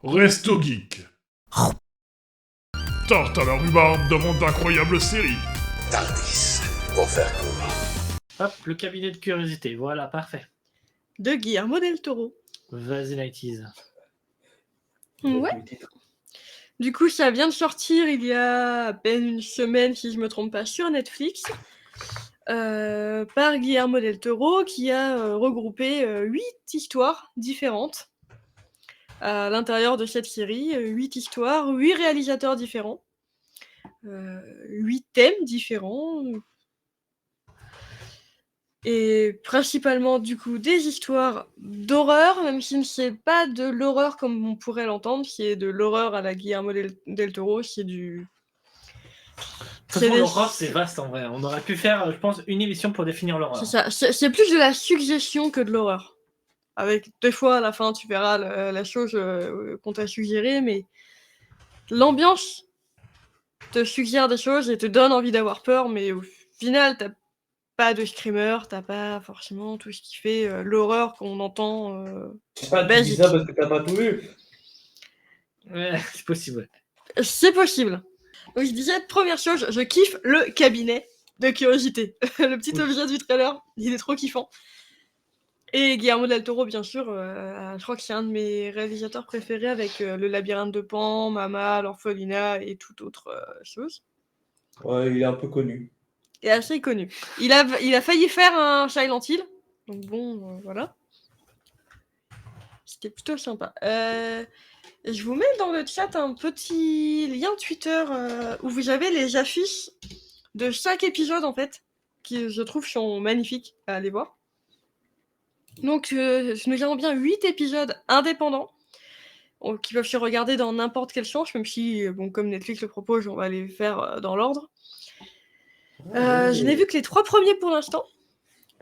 Resto Geek. Tarte à la rhubarbe demande d'incroyables séries. Tardis, pour faire court. Hop, le cabinet de curiosité, voilà, parfait. De Guillermo del Toro. Vas-y, Nighties. Ouais. Du coup, ça vient de sortir il y a à peine une semaine, si je me trompe pas, sur Netflix, par Guillermo del Toro, qui a regroupé 8 histoires différentes à l'intérieur de cette série. 8 histoires, 8 réalisateurs différents, 8 thèmes différents, et principalement du coup des histoires d'horreur, même si c'est pas de l'horreur comme on pourrait l'entendre, c'est de l'horreur à la Guillermo del Toro, c'est du... De toute façon, l'horreur, c'est vaste en vrai. On aurait pu faire, je pense, une émission pour définir l'horreur. C'est ça, c'est plus de la suggestion que de l'horreur. Avec des fois, à la fin, tu verras la chose qu'on t'a suggérée, mais l'ambiance te suggère des choses et te donne envie d'avoir peur, mais au final, t'as pas de screamer, t'as pas forcément tout ce qui fait l'horreur qu'on entend Tu dis basique. ça parce que t'as pas tout vu. Ouais, c'est possible. C'est possible. Donc je disais, première chose, je kiffe le cabinet de curiosité. Le petit objet du trailer, il est trop kiffant. Et Guillermo del Toro, bien sûr, je crois que c'est un de mes réalisateurs préférés avec Le Labyrinthe de Pan, Mama, L'Orphelinat et toute autre chose. Ouais, il est un peu connu. Il est assez connu. Il a failli faire un Silent Hill, donc bon, voilà. C'était plutôt sympa. Je vous mets dans le chat un petit lien Twitter où vous avez les affiches de chaque épisode, en fait, qui, je trouve, sont magnifiques à aller voir. Donc, nous avons bien 8 épisodes indépendants qui peuvent se regarder dans n'importe quel sens, même si, bon, comme Netflix le propose, on va les faire dans l'ordre. Je n'ai vu que les 3 premiers pour l'instant,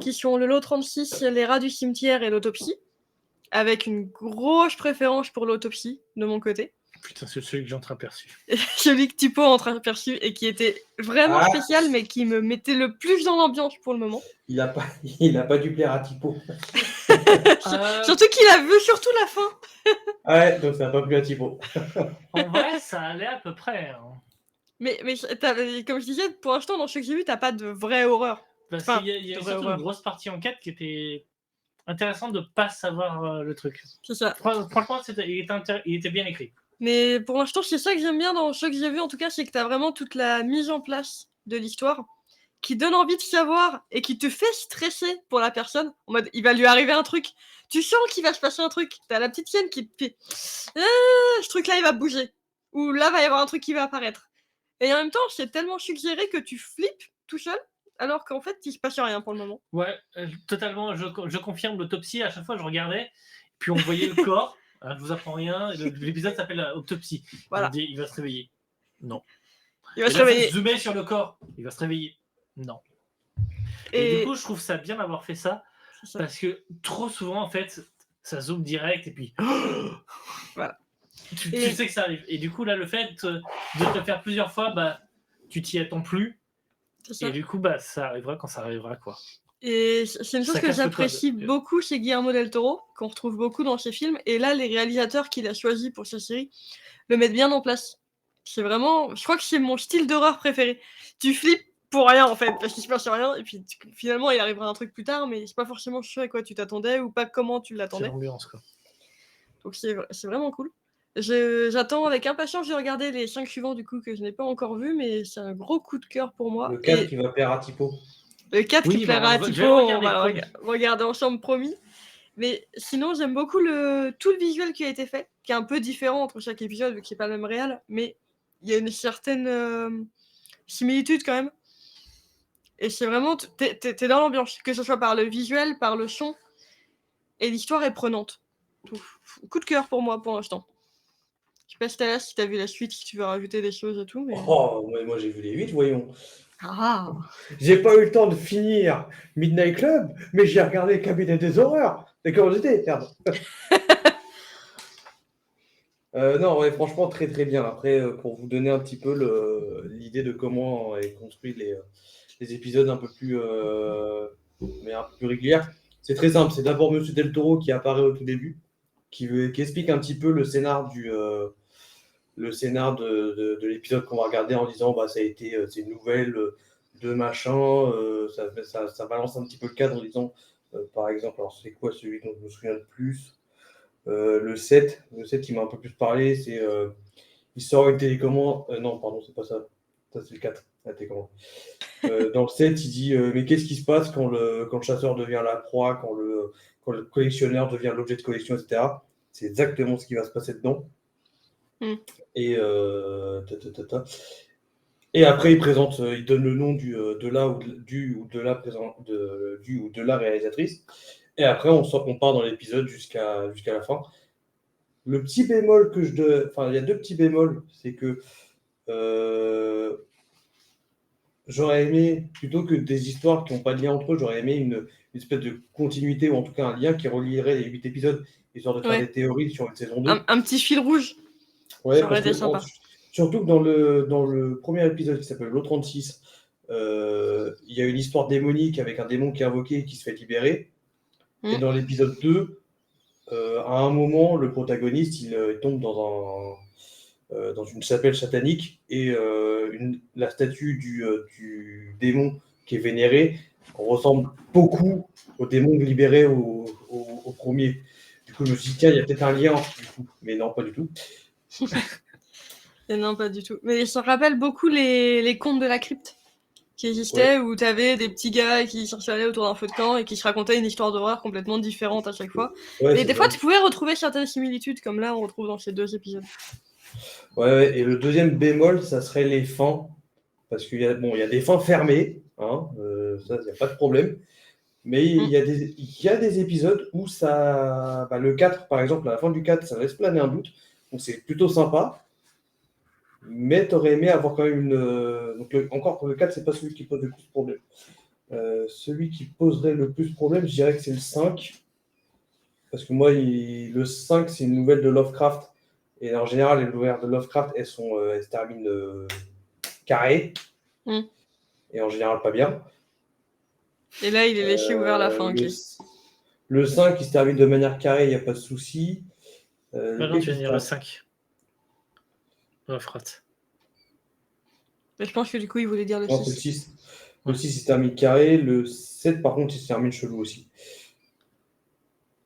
qui sont le lot 36, les rats du cimetière et l'autopsie, avec une grosse préférence pour l'autopsie de mon côté. Putain, c'est celui que j'ai entreaperçu. Celui que Tipo a entreaperçu et qui était vraiment spécial, mais qui me mettait le plus dans l'ambiance pour le moment. Il a pas dû plaire à Tipo. Surtout qu'il a vu surtout la fin. Ouais, donc ça n'a pas plu à Tipo. En vrai, ça allait à peu près. Hein. Mais comme je disais, pour l'instant, dans ce que j'ai vu, t'as pas de vraie horreur. Parce Enfin, qu'il y a vraie surtout horreur. une grosse partie enquête qui était intéressante de pas savoir le truc. C'est ça. Franchement, il était bien écrit. Mais pour l'instant, c'est ça que j'aime bien dans ce que j'ai vu, en tout cas, c'est que t'as vraiment toute la mise en place de l'histoire qui donne envie de savoir et qui te fait stresser pour la personne. En mode, il va lui arriver un truc. Tu sens qu'il va se passer un truc. T'as la petite chienne qui te fait ce truc-là, il va bouger. Ou là, va y avoir un truc qui va apparaître. Et en même temps, c'est tellement suggéré que tu flippes tout seul, alors qu'en fait, il se passe rien pour le moment. Ouais, totalement. Je confirme l'autopsie. À chaque fois, je regardais, puis on voyait le corps. Alors, je vous apprends rien. L'épisode s'appelle Autopsie. Voilà. Il va se réveiller. Non. Il va se réveiller. Zoomer sur le corps. Il va se réveiller. Non. Et du coup, je trouve ça bien d'avoir fait ça, parce que trop souvent, en fait, ça zoome direct et puis. Voilà. Tu sais que ça arrive. Et du coup, là, le fait de te le faire plusieurs fois, bah, tu t'y attends plus. Et du coup, bah, ça arrivera quand ça arrivera, quoi. Et c'est une chose que j'apprécie beaucoup chez Guillermo del Toro, qu'on retrouve beaucoup dans ses films. Et là, les réalisateurs qu'il a choisis pour sa série le mettent bien en place. C'est vraiment... Je crois que c'est mon style d'horreur préféré. Tu flippes pour rien, en fait, parce qu'il se passe rien. Et puis, finalement, il arrivera un truc plus tard, mais c'est pas forcément ce à quoi tu t'attendais ou pas comment tu l'attendais. C'est l'ambiance, quoi. Donc, c'est vraiment cool. J'attends avec impatience de regarder les 5 suivants, du coup, que je n'ai pas encore vus, mais c'est un gros coup de cœur pour moi. Le 4 qui va plaire à Tipo. Le 4 qui plaira à Tipo, on va le regarder ensemble, promis. Mais sinon, j'aime beaucoup tout le visuel qui a été fait, qui est un peu différent entre chaque épisode, vu qu'il n'est pas le même réel, mais il y a une certaine similitude quand même. Et c'est vraiment... T'es dans l'ambiance, que ce soit par le visuel, par le son, et l'histoire est prenante. Donc, coup de cœur pour moi, pour l'instant. Je sais pas si t'as là, si t'as vu la suite, si tu veux rajouter des choses et tout, mais... Oh, moi j'ai vu les 8, voyons. Ah. J'ai pas eu le temps de finir Midnight Club, mais j'ai regardé Cabinet des Horreurs. C'est curiosité, merde. Non, ouais, franchement, très très bien. Après, pour vous donner un petit peu l'idée de comment est construit les épisodes un peu plus régulières, c'est très simple. C'est d'abord Monsieur Del Toro qui apparaît au tout début. qui explique un petit peu le scénar de l'épisode qu'on va regarder en disant ça a été c'est une nouvelle de machin, ça balance un petit peu le cadre en disant par exemple, alors c'est quoi celui dont je me souviens le plus, le 7 qui m'a un peu plus parlé, c'est il sort une télécommande, non pardon c'est pas ça, ça c'est le 4, la télécommande. Dans le 7 il dit mais qu'est-ce qui se passe quand le chasseur devient la proie, quand le collectionneur devient l'objet de collection, etc. C'est exactement ce qui va se passer dedans. Et et après il présente, il donne le nom de la réalisatrice. Et après on part dans l'épisode jusqu'à la fin. Le petit bémol il y a 2 petits bémols, c'est que j'aurais aimé, plutôt que des histoires qui n'ont pas de lien entre eux, j'aurais aimé une espèce de continuité, ou en tout cas un lien qui relierait les 8 épisodes, histoire de faire des théories sur une saison 2. Un petit fil rouge. Ouais, ça aurait été sympa. Surtout que dans le premier épisode qui s'appelle l'O36, il y a une histoire démonique avec un démon qui est invoqué et qui se fait libérer. Et dans l'épisode 2, à un moment, le protagoniste, il tombe dans une chapelle satanique et la statue du démon qui est vénéré ressemble beaucoup au démon libéré au premier. Du coup, je me suis dit, tiens, il y a peut-être un lien, du coup. Mais non, pas du tout. Non, pas du tout. Mais ça rappelle beaucoup les contes de la crypte qui existaient, où tu avais des petits gars qui s'installaient autour d'un feu de camp et qui se racontaient une histoire d'horreur complètement différente à chaque fois. Et des fois, tu pouvais retrouver certaines similitudes, comme là, on retrouve dans ces 2 épisodes. Ouais, et le deuxième bémol, ça serait les fins. Parce qu'il y a des fins fermées, hein, ça, il n'y a pas de problème. Mais il y a des épisodes où ça. Le 4, par exemple, à la fin du 4, ça laisse planer un doute. Donc c'est plutôt sympa. Mais tu aurais aimé avoir quand même une. Encore pour le 4, c'est pas celui qui pose le plus de problème. Celui qui poserait le plus de problème, je dirais que c'est le 5. Parce que moi, le 5, c'est une nouvelle de Lovecraft. Et en général, les nouvelles de Lovecraft, elles se terminent carrées. Et en général, pas bien. Et là, il est laissé ouvert à la fin. Le 5, il se termine de manière carrée, il n'y a pas de souci. Non, tu vas dire le 5. Lovecraft. Mais je pense que du coup, il voulait dire le 6. Non, c'est le 6. Le 6, il se termine carré. Le 7, par contre, il se termine chelou aussi.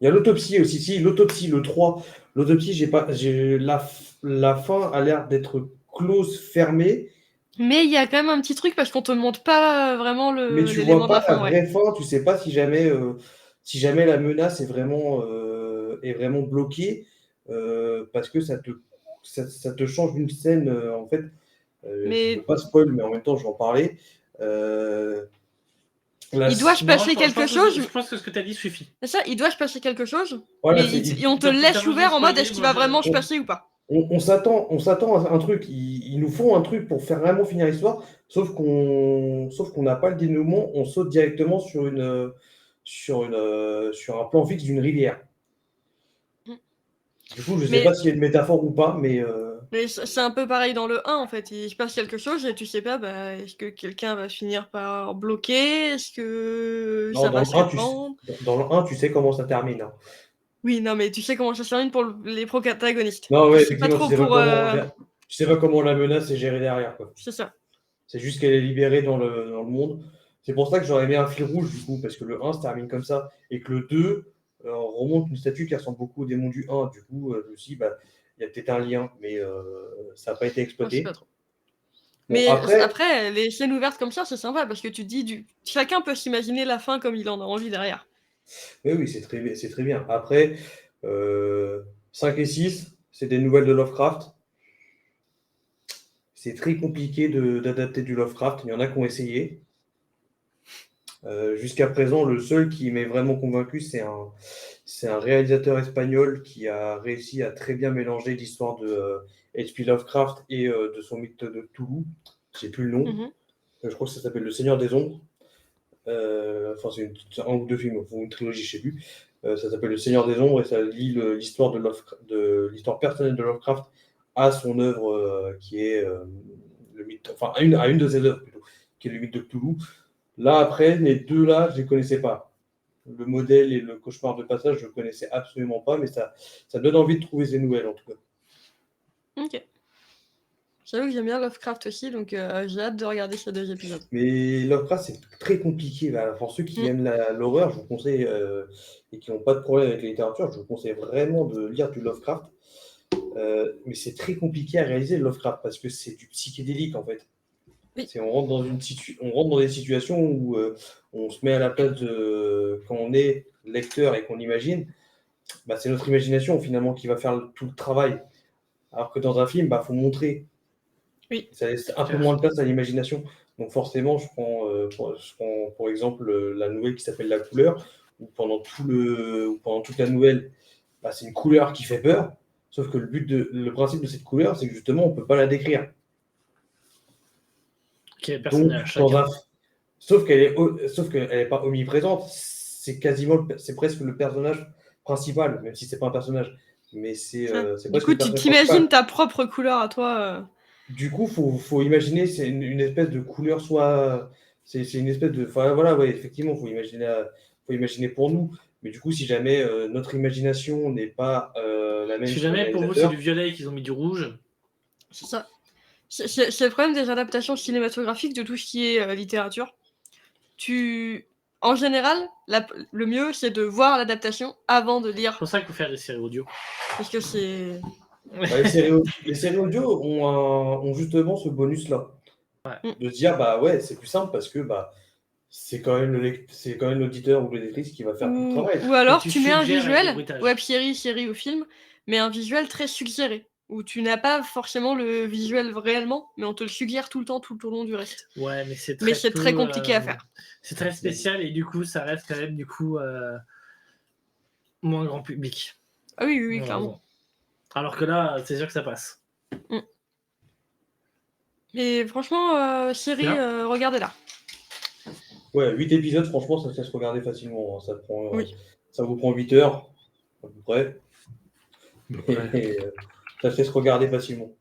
Il y a l'autopsie aussi. Si, l'autopsie, le 3. L'autopsie, la fin a l'air d'être close, fermée. Mais il y a quand même un petit truc parce qu'on te montre pas vraiment Mais tu vois pas la vraie fin. Tu sais pas si jamais la menace est vraiment bloquée, parce que ça te change d'une scène, en fait. Mais... Je ne veux pas spoil, mais en même temps, je vais en parler. Il doit se passer quelque chose. Je pense que ce que tu as dit suffit. C'est ça, il doit se passer quelque chose. Voilà, et on te laisse ouvert en mode est-ce qu'il va vraiment se passer ou pas. On s'attend à un truc. Ils nous font un truc pour faire vraiment finir l'histoire, sauf qu'on n'a pas le dénouement. On saute directement sur un plan fixe d'une rivière. Du coup, je ne sais pas s'il y a une métaphore ou pas, mais... Mais c'est un peu pareil dans le 1, en fait. Il se passe quelque chose et tu sais pas, est-ce que quelqu'un va finir par bloquer? Est-ce que ça va se répandre? Dans le 1, tu sais comment ça termine. Hein. Oui, non, mais tu sais comment ça se termine pour les protagonistes. Non, ouais, effectivement, tu sais pas comment la menace est gérée derrière. Quoi. C'est ça. C'est juste qu'elle est libérée dans le monde. C'est pour ça que j'aurais aimé un fil rouge, du coup, parce que le 1 se termine comme ça, et que le 2 remonte une statue qui ressemble beaucoup au démon du 1. Du coup, je me suis dit, il y a peut-être un lien, mais ça n'a pas été exploité. Pas trop. Bon, mais après, les scènes ouvertes comme ça, c'est sympa, parce que tu te dis, chacun peut s'imaginer la fin comme il en a envie derrière. Mais oui, c'est très bien. Après, 5 et 6, c'est des nouvelles de Lovecraft. C'est très compliqué d'adapter du Lovecraft. Il y en a qui ont essayé. Jusqu'à présent, le seul qui m'est vraiment convaincu, c'est un réalisateur espagnol qui a réussi à très bien mélanger l'histoire de H.P. Lovecraft et de son mythe de Cthulhu. Je ne sais plus le nom. Je crois que ça s'appelle Le Seigneur des Ombres. C'est un ou 2 films, ou une trilogie, je ne sais plus. Ça s'appelle Le Seigneur des Ombres et ça lie l'histoire de l'histoire personnelle de Lovecraft à son œuvre qui est le mythe, enfin à une de ses œuvres plutôt, qui est le mythe de Cthulhu. Là après, les deux là, je les connaissais pas. le modèle et le cauchemar de passage, je ne connaissais absolument pas, mais ça donne envie de trouver ces nouvelles en tout cas. Ok. J'avoue que j'aime bien Lovecraft aussi, donc j'ai hâte de regarder ces 2 épisodes. Mais Lovecraft, c'est très compliqué. Là. Pour ceux qui aiment l'horreur, je vous conseille, et qui n'ont pas de problème avec la littérature, je vous conseille vraiment de lire du Lovecraft. Mais c'est très compliqué à réaliser le Lovecraft parce que c'est du psychédélique en fait. Oui. On rentre dans des situations où on se met à la place de quand on est lecteur et qu'on imagine, bah, c'est notre imagination finalement qui va faire tout le travail. Alors que dans un film, bah, faut montrer. Oui. Ça laisse un peu moins de place à l'imagination. Donc forcément, je prends pour exemple la nouvelle qui s'appelle La Couleur, où pendant toute la nouvelle, bah, c'est une couleur qui fait peur. Sauf que le principe de cette couleur, c'est que justement, on ne peut pas la décrire. Quel personnage Donc, chacun. sauf qu'elle n'est pas omniprésente. C'est presque le personnage principal, même si c'est pas un personnage. Mais c'est Du presque coup, le tu personnage t'imagines principal. ta propre couleur à toi. Du coup, faut imaginer, c'est une espèce de couleur, c'est une espèce de. Enfin, voilà, ouais, effectivement, faut imaginer pour nous. Mais du coup, si jamais notre imagination n'est pas la même Si que le jamais pour vous c'est réalisateur, du violet et qu'ils ont mis du rouge, C'est ça. C'est le problème des adaptations cinématographiques de tout ce qui est littérature. En général, le mieux, c'est de voir l'adaptation avant de c'est lire. pour ça qu'il faut faire des séries audio. Parce que c'est. bah, les séries audio ont justement ce bonus-là. Ouais. De se dire, bah ouais, c'est plus simple parce que bah, c'est quand même l'auditeur ou l'éditrice qui va faire tout le travail. Ou alors, Et tu mets un suggères avec des visuel, bruitages. web série ou film, mais un visuel très suggéré. Où tu n'as pas forcément le visuel réellement, mais on te le suggère tout le temps, tout au long du reste. Ouais, mais c'est très compliqué à faire. C'est très spécial et du coup, ça reste quand même moins grand public. Ah oui, clairement. Alors que là, c'est sûr que ça passe. Mais franchement, série, regardez-la. Ouais, 8 épisodes, franchement, ça se laisse regarder facilement. Hein. Oui. Ça vous prend 8 heures, à peu près. Mais ça se laisse regarder facilement.